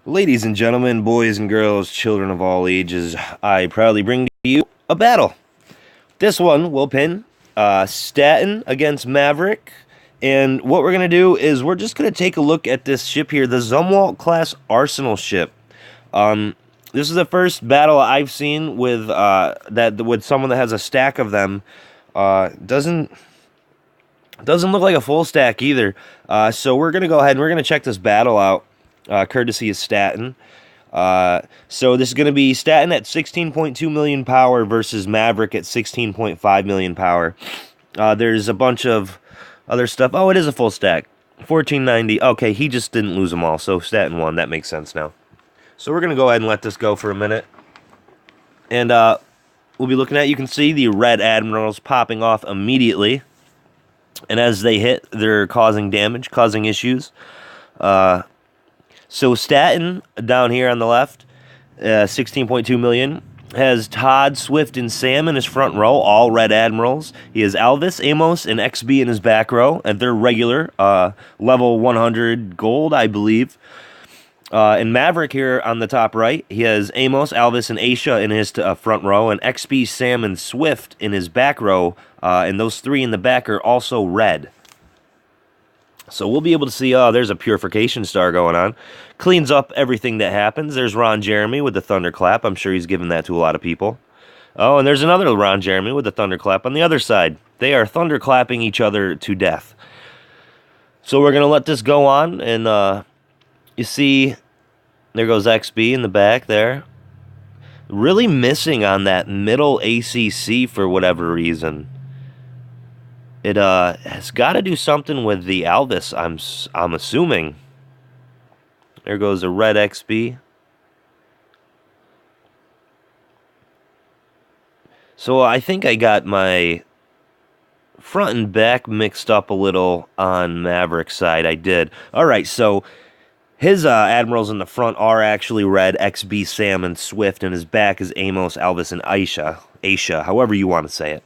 Ladies and gentlemen, boys and girls, children of all ages, I proudly bring to you a battle. This one will pin Staton against Maverick. And what we're going to do is we're just going to take a look at this ship here, the Zumwalt-class Arsenal ship. This is the first battle I've seen with with someone that has a stack of them. Doesn't look like a full stack either. So we're going to go ahead and we're going to check this battle out. Courtesy of Staton. So this is going to be Staton at 16.2 million power versus Maverick at 16.5 million power. There's a bunch of other stuff. Oh, it is a full stack. 1490. Okay, he just didn't lose them all, so Staton won. That makes sense now. So we're going to go ahead and let this go for a minute. And we'll be looking at, you can see the red admirals popping off immediately. And as they hit, they're causing damage, causing issues. So Staton, down here on the left, 16.2 million, has Todd, Swift, and Sam in his front row, all red admirals. He has Alvis, Amos, and XB in his back row, and they're regular, level 100 gold, I believe. And Maverick here on the top right, he has Amos, Alvis, and Aisha in his front row, and XB, Sam, and Swift in his back row, and those three in the back are also red. So we'll be able to see, there's a purification star going on. Cleans up everything that happens. There's Ron Jeremy with the thunderclap. I'm sure he's given that to a lot of people. Oh, and there's another Ron Jeremy with the thunderclap on the other side. They are thunderclapping each other to death. So we're going to let this go on. And you see, there goes XB in the back there. Really missing on that middle ACC for whatever reason. It has got to do something with the Alvis, I'm assuming. There goes a red XB. So I think I got my front and back mixed up a little on Maverick's side. I did. All right, so his admirals in the front are actually red, XB, Sam, and Swift, and his back is Amos, Alvis, and Aisha, however you want to say it.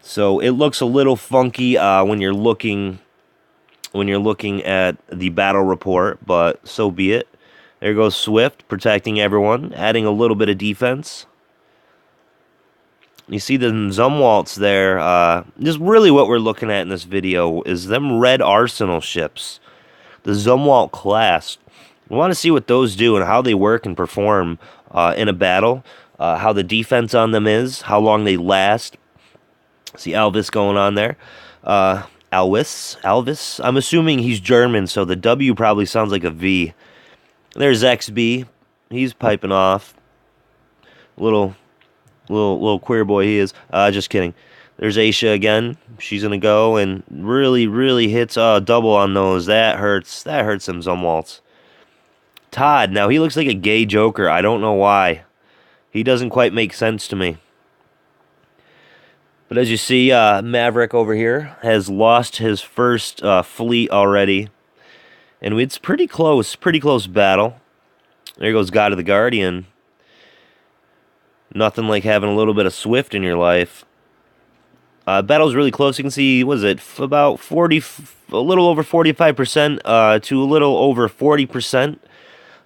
So it looks a little funky when you're looking at the battle report, but so be it. There goes Swift protecting everyone, adding a little bit of defense. You see the Zumwalts there. Just really what we're looking at in this video is them red arsenal ships, the Zumwalt-class. We want to see what those do and how they work and perform in a battle, how the defense on them is, how long they last. See Alvis going on there. Alvis. I'm assuming he's German, so the W probably sounds like a V. There's XB. He's piping off. Little queer boy he is. Just kidding. There's Aisha again. She's gonna go and really hits double on those. That hurts. That hurts them Zumwalts. Todd. Now he looks like a gay Joker. I don't know why. He doesn't quite make sense to me. But as you see, Maverick over here has lost his first fleet already. And it's pretty close battle. There goes God of the Guardian. Nothing like having a little bit of Swift in your life. Battle's really close. You can see, what is it, about 40, a little over 45% to a little over 40%.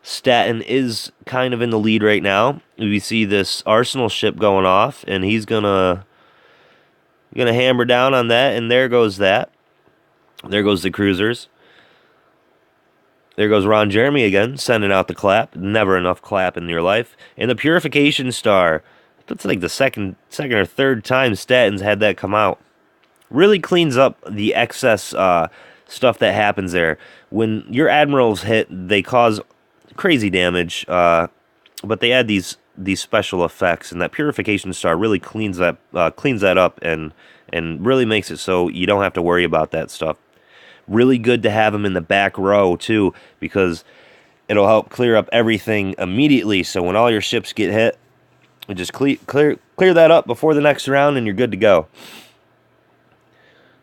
Staton is kind of in the lead right now. We see this Arsenal ship going off, and he's gonna hammer down on that, and there goes that. There goes the cruisers. There goes Ron Jeremy again, sending out the clap. Never enough clap in your life. And the purification star. That's like the second or third time Staton's had that come out. Really cleans up the excess stuff that happens there. When your admirals hit, they cause crazy damage, but they add these special effects, and that purification star really cleans that up and really makes it so you don't have to worry about that stuff. Really good to have him in the back row too, because it'll help clear up everything immediately. So when all your ships get hit, you just clear that up before the next round, and you're good to go.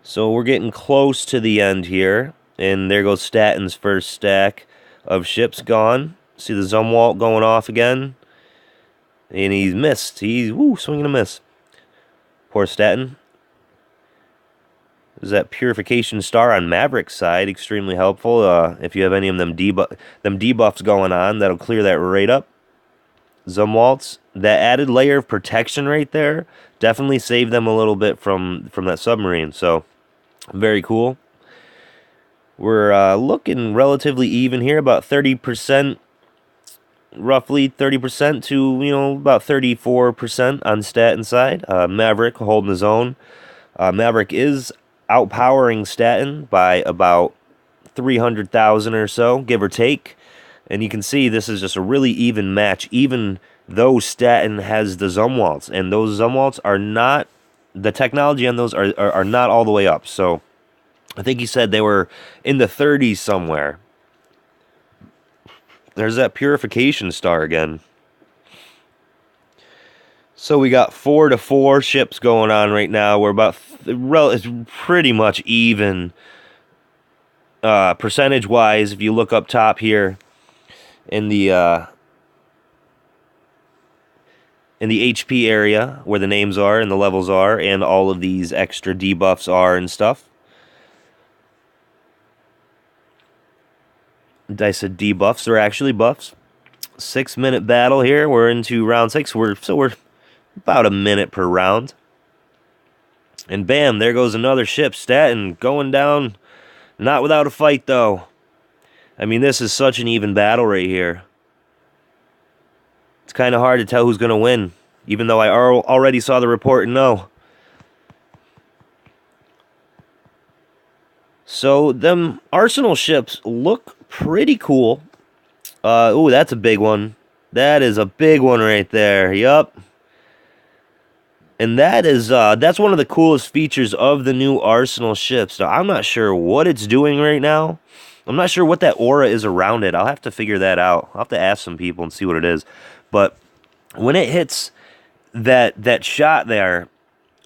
So we're getting close to the end here, and there goes Staton's first stack of ships gone. See the Zumwalt going off again. And he's missed. He's swinging a miss. Poor Staton. There's that Purification Star on Maverick's side, extremely helpful. If you have any of them debuffs going on, that'll clear that right up. Zumwalts, that added layer of protection right there, definitely saved them a little bit from that submarine. So, very cool. We're looking relatively even here, about 30%, roughly 30% to, about 34% on Staton side. Maverick holding his own. Maverick is outpowering Staton by about 300,000 or so, give or take. And you can see this is just a really even match, even though Staton has the Zumwalts. And those Zumwalts are not, the technology on those are not all the way up. So I think he said they were in the 30s somewhere. There's that Purification Star again. So we got 4 to 4 ships going on right now. We're about, it's pretty much even percentage-wise. If you look up top here in the HP area where the names are and the levels are and all of these extra debuffs are and stuff. I said debuffs, they're actually buffs. 6-minute battle here. We're into round 6. We're about a minute per round. And bam, there goes another ship. Staton going down, not without a fight though. I mean, this is such an even battle right here. It's kind of hard to tell who's going to win, even though I already saw the report and know. So, them Arsenal ships look pretty cool. Ooh, that's a big one. That is a big one right there. Yup. And that's one of the coolest features of the new Arsenal ships. Now, I'm not sure what it's doing right now. I'm not sure what that aura is around it. I'll have to figure that out. I'll have to ask some people and see what it is. But when it hits that shot there,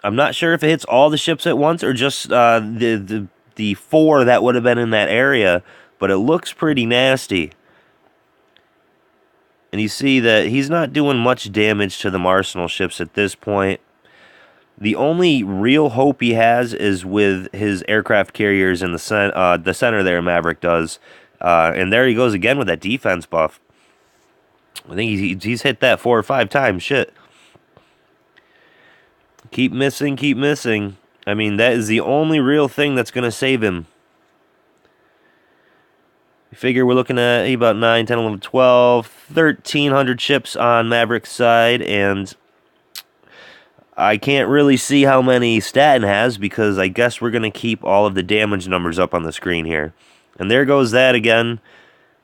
I'm not sure if it hits all the ships at once or just the 4 that would have been in that area. But it looks pretty nasty. And you see that he's not doing much damage to the Arsenal ships at this point. The only real hope he has is with his aircraft carriers in the center there, Maverick does. And there he goes again with that defense buff. I think he's hit that 4 or 5 times. Shit. Keep missing, keep missing. I mean, that is the only real thing that's going to save him. You figure we're looking at about 9, 10, 11, 12, 1,300 ships on Maverick's side, and I can't really see how many Staton has because I guess we're going to keep all of the damage numbers up on the screen here. And there goes that again.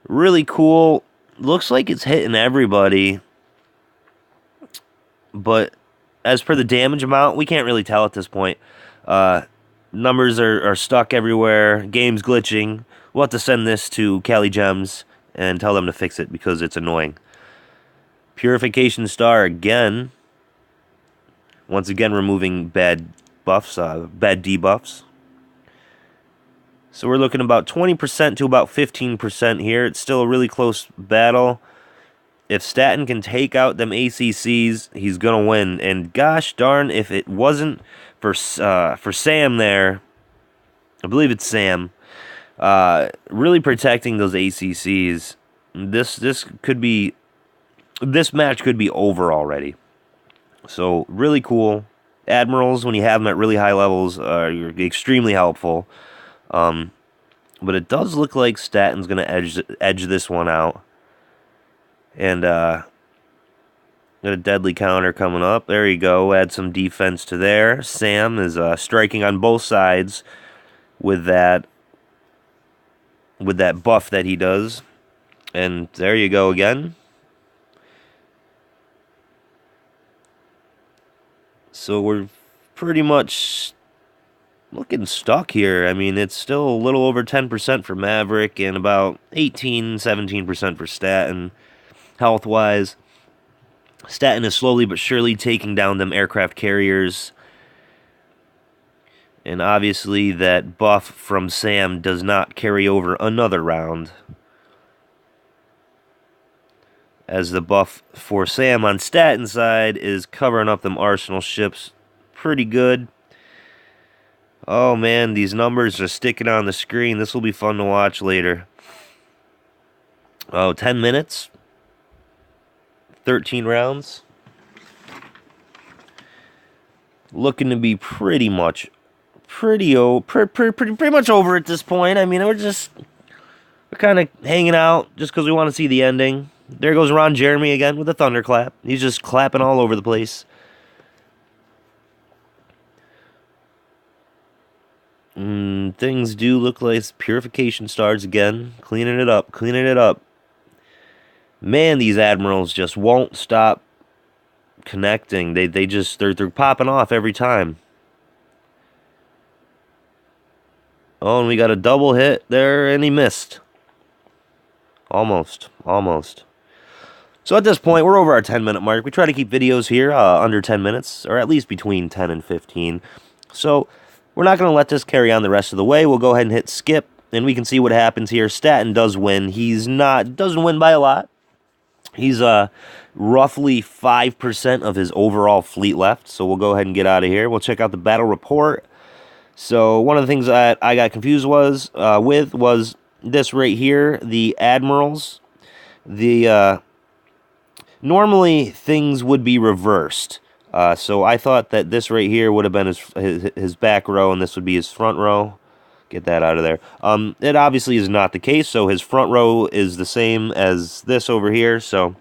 Really cool. Looks like it's hitting everybody. But as per the damage amount, we can't really tell at this point. Numbers are stuck everywhere. Game's glitching. We'll have to send this to Cali Gems and tell them to fix it because it's annoying. Purification Star again. Once again, removing bad buffs, bad debuffs. So we're looking about 20% to about 15% here. It's still a really close battle. If Staton can take out them ACCs, he's going to win. And gosh darn, if it wasn't for Sam there, I believe it's Sam, really protecting those ACCs, this match could be over already. So, really cool. Admirals, when you have them at really high levels, are extremely helpful. But it does look like Staton's going to edge this one out. And, got a deadly counter coming up. There you go. Add some defense to there. Sam is striking on both sides with that buff that he does. And there you go again. So we're pretty much looking stuck here. I mean, it's still a little over 10% for Maverick and about 18, 17% for Staton, health-wise. Staton is slowly but surely taking down them aircraft carriers. And obviously that buff from Sam does not carry over another round, as the buff for Sam on Staton's side is covering up them Arsenal ships pretty good. Oh man, these numbers are sticking on the screen. This will be fun to watch later. Oh, 10 minutes. 13 rounds. Looking to be pretty much over at this point. I mean, we're kind of hanging out just because we want to see the ending. There goes Ron Jeremy again with a thunderclap. He's just clapping all over the place. Things do look like Purification Stars again. Cleaning it up, cleaning it up. Man, these Admirals just won't stop connecting. They're popping off every time. Oh, and we got a double hit there, and he missed. Almost. So at this point, we're over our 10-minute mark. We try to keep videos here under 10 minutes, or at least between 10 and 15. So we're not going to let this carry on the rest of the way. We'll go ahead and hit skip, and we can see what happens here. Staton does win. Doesn't win by a lot. He's roughly 5% of his overall fleet left. So we'll go ahead and get out of here. We'll check out the battle report. So one of the things that I got confused was this right here, the Admirals. Normally things would be reversed. So I thought that this right here would have been his back row, and this would be his front row. Get that out of there. It obviously is not the case, so his front row is the same as this over here, so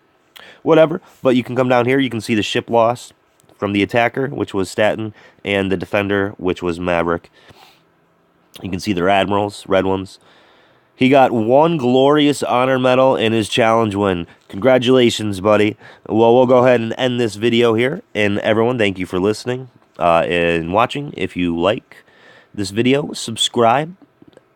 whatever. But you can come down here, you can see the ship loss from the attacker, which was Staton, and the defender, which was Maverick. You can see their admirals, red ones. He got one glorious honor medal in his challenge win. Congratulations, buddy. Well, we'll go ahead and end this video here. And everyone, thank you for listening and watching. If you like this video, subscribe,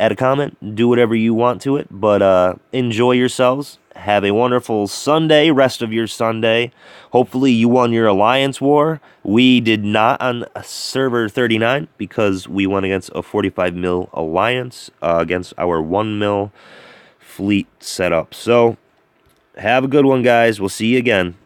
add a comment, do whatever you want to it. But enjoy yourselves. Have a wonderful Sunday, rest of your Sunday. Hopefully you won your Alliance War. We did not on server 39 because we went against a 45 mil Alliance against our 1 mil fleet setup. So have a good one, guys. We'll see you again.